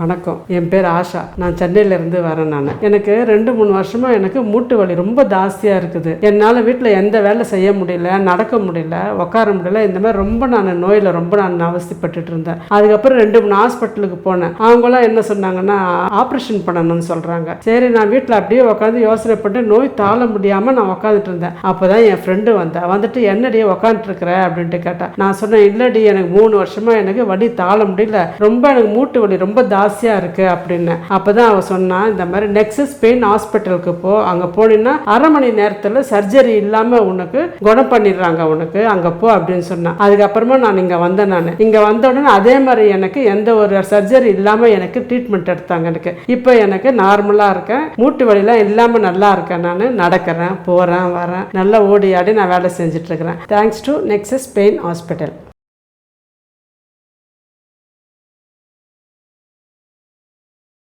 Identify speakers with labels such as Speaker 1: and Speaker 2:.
Speaker 1: வணக்கம், என் பேர் ஆஷா. நான் சென்னையிலேருந்து வரேன். எனக்கு 2-3 வருஷமாக எனக்கு மூட்டு வலி ரொம்ப ஜாஸ்தியாக இருக்குது. என்னால் வீட்டில் எந்த வேலை செய்ய முடியல, நடக்க முடியல, உட்கார முடியல. இந்த மாதிரி ரொம்ப நோயில் ரொம்ப அவஸ்தைப்பட்டுட்டு இருந்தேன். அதுக்கப்புறம் 2-3 ஹாஸ்பிட்டலுக்கு போனேன். அவங்களாம் என்ன சொன்னாங்கன்னா ஆப்ரேஷன் பண்ணணும்னு சொல்கிறாங்க. சரி, நான் வீட்டில் அப்படியே உட்காந்து யோசனை பண்ணிட்டு நோய் தாழ முடியாமல் நான் உட்காந்துட்டு இருந்தேன். அப்போ தான் என் ஃப்ரெண்டு வந்துட்டு என்னடியே உட்காந்துட்டுருக்குற அப்படின்ட்டு கேட்டேன். நான் சொன்னேன், இல்லடி, எனக்கு 3 வருஷமாக எனக்கு வலி தாழ முடியல, ரொம்ப எனக்கு மூட்டு வலி ரொம்ப ஜாஸ்தியாக இருக்குது அப்படின்னு. அப்போ தான் அவன் சொன்னான், இந்த மாதிரி நெக்ஸஸ் பெயின் ஹாஸ்பிட்டலுக்கு போ, அங்கே போனீங்கன்னா அரை மணி நேரத்தில் சர்ஜரி இல்லாமல் உனக்கு குணம் பண்ணிடுறாங்க, உனக்கு அங்கே போ அப்படின்னு சொன்னான். அதுக்கப்புறமா நான் இங்கே வந்தேன். நான் இங்கே வந்த உடனே அதே மாதிரி எனக்கு எந்த ஒரு சர்ஜரி இல்லாமல் எனக்கு ட்ரீட்மெண்ட் எடுத்தாங்க. எனக்கு இப்போ எனக்கு நார்மலாக இருக்கேன், மூட்டு வலிலாம் இல்லாமல் நல்லா இருக்கேன். நான் நடக்கிறேன், போகிறேன், வரேன், நல்லா ஓடி ஆடி நான் வேலை செஞ்சுட்டு இருக்கிறேன். Thanks to nexus pain hospital.